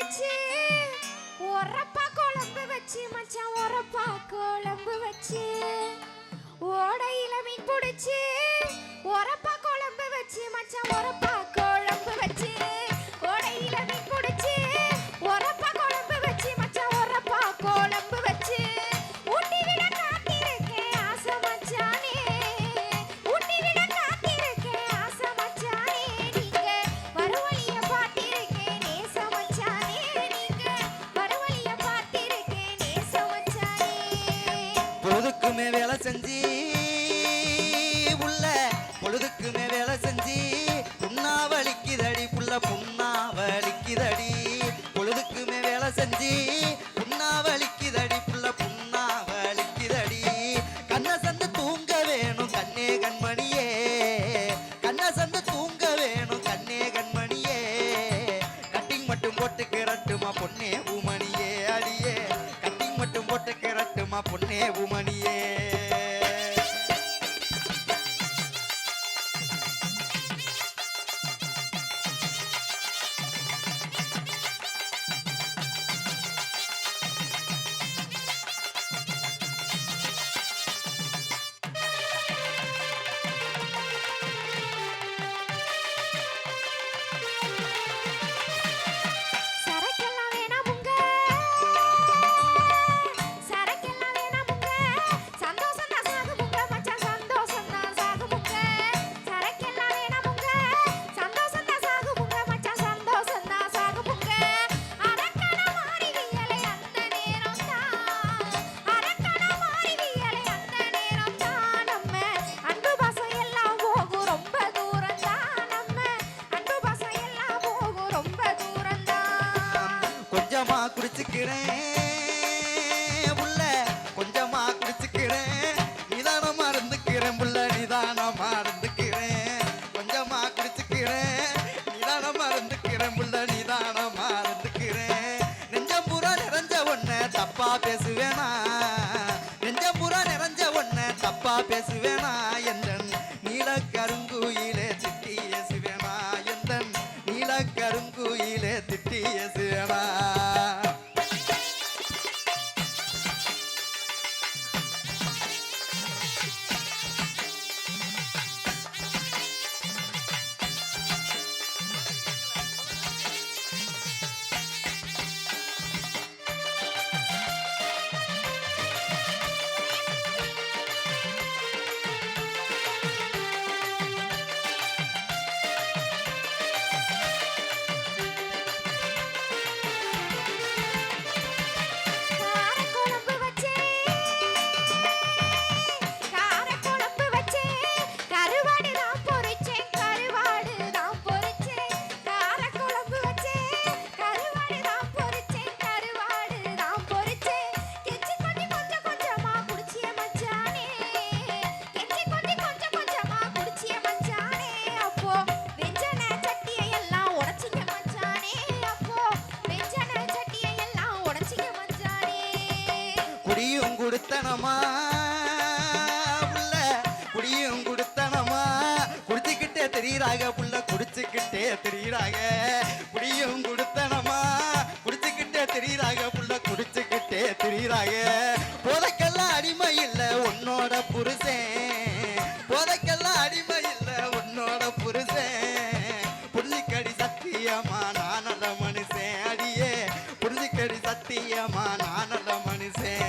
வச்சு ஒரப்பா குழம்பு வச்சு மச்சான் ஒரப்பா குழம்பு வச்சு ஓடையில மீன் பிடிச்சு ஒரப்பா குழம்பு வச்சு மச்சான் ஒரப்பா குழம்பு வச்சு ஓடையில மீன் பிடிச்சு ஒரப்பா குழம்பு வச்சு மச்சான் ஒரப்பா குழம்பு வச்சு ஊட்டி விட காத்திருக்கேன் ஆசை மச்சானே ஊட்டி விட காத்திருக்கேன் ஆசை மச்சானே நீங்க வருவழிய பார்த்திருக்கேன் நேச மச்சானே நீங்க வருவழிய பார்த்திருக்கேன் நேச மச்சானே பொழுதுக்குமே வேலை செஞ்சு பொழுதுக்குமே வேலை செஞ்சு புண்ணா வலிக்குதடி புள்ள புண்ணா வலிக்குதடி பொழுதுக்குமே வேலை செஞ்சு புண்ணா வலிக்குதடி புள்ள புண்ணா வலிக்குதடி கண்ண சந்து தூங்க வேணும் கண்ணே கண்மணியே கண்ண சந்து தூங்க வேணும் கண்ணே கண்மணியே கட்டிங் மட்டும் போட்டுக்கு ரட்டுமா பொண்ணே பூமணியே அடியே கட்டிங் மட்டும் போட்டுக்கு ரட்டுமா பொண்ணே பூமணியே கொஞ்சமா குடிச்சுக்கிறேன் புள்ள கொஞ்சமா குடிச்சுக்கிறேன் நிதானமா இருந்துக்கிறேன் புள்ள நிதானமா இருந்துக்கிறேன் கொஞ்சமா குடிச்சுக்கிறேன் நிதானமா இருந்துக்கிறேன் புள்ள நிதானமா இருந்துக்கிறேன் நெஞ்சம் பூரா நிறைஞ்ச ஒன்ன தப்பா பேசுவேனா நெஞ்சம் பூரா நிறைஞ்ச ஒன்ன தப்பா பேசுவேனா எந்தன் நீல கருங்குயிலே திட்டி ஏசுவேனா எந்தன் நீல கருங்குயிலே திட்டி ஏசுவேனா குடியும் குடுத்தனமா புள்ள குடியும் குடுத்தனமா குடிச்சுக்கிட்டே தெரியுறாங்க புள்ள குடிச்சுக்கிட்டே தெரியுறாங்க குடியும் குடுத்தனமா குடிச்சுக்கிட்டே தெரியுறாங்க புள்ள குடிச்சுக்கிட்டே தெரியுறாங்க போதைக்கெல்லாம் அடிமை இல்ல உன்னோட புருஷன் போதைக்கெல்லாம் அடிமை இல்ல உன்னோட புருஷன் புரிஞ்சுக்கடி சத்தியமா நான் நல்ல மனுஷன் அடியே புரிஞ்சுக்கடி சத்தியமா நான் நல்ல மனுஷன்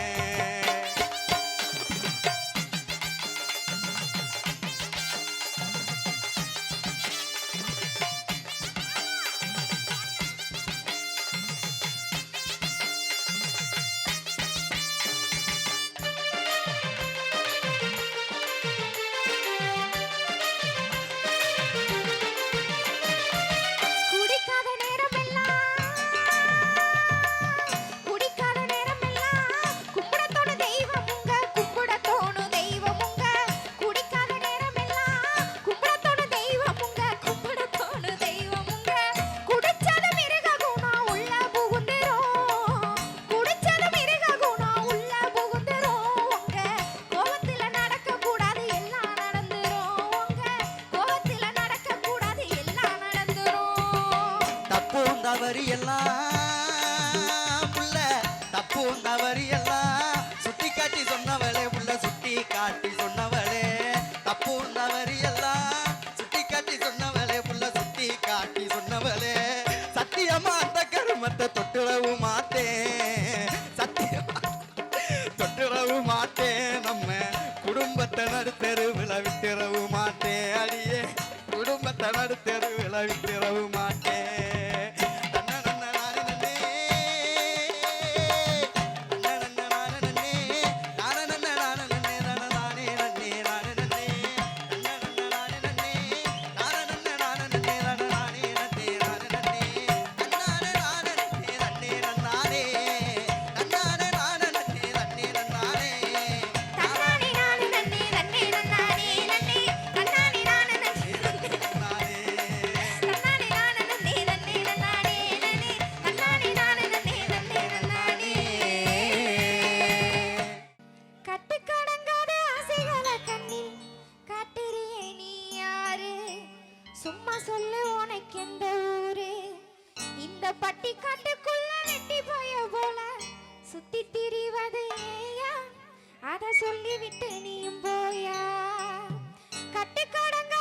தவறு எல்லாம் புள்ள தப்பும் தவறு எல்லாம் சுட்டி காட்டி சொன்னவளே புள்ள சுட்டி காட்டி சொன்னவளே தப்பும் தவறு எல்லாம் சுட்டி காட்டி சொன்னவளே புள்ள சுட்டி காட்டி சொன்னவளே சத்தியமா அந்த கருமத்தை தொட்டுறவும் மாட்டேன் சத்தியமா தொட்டுறவும் மாட்டேன் நம்ம குடும்பத்தை நடுத்தெருவில் விட்டுறவும் மாட்டேன் அடியே குடும்பத்தை நடுத்தெருவில் விட்டுறவும் மாட்டேன் தன்னானே நானே நன்னே நன்னே நன்னானே நன்னே தன்னானே நானே நன்னே தன்னானே நானே நன்னே நன்னே நன்னானே நன்னே தன்னானே நானே நன்னே நன்னே நன்னானே கட்டுக்கடங்காத ஆசைகளை கண்ணில் காட்டுறியே நீ யாரு சும்மா சொல்லு உனக்கு எந்த ஊரு இந்த பட்டி காட்டுக்குள்ள வெட்டி போய போல சுத்தி திரிவது ஏயா அத சொல்லி விட்டு நீயும் போயா கட்டுக்கடங்க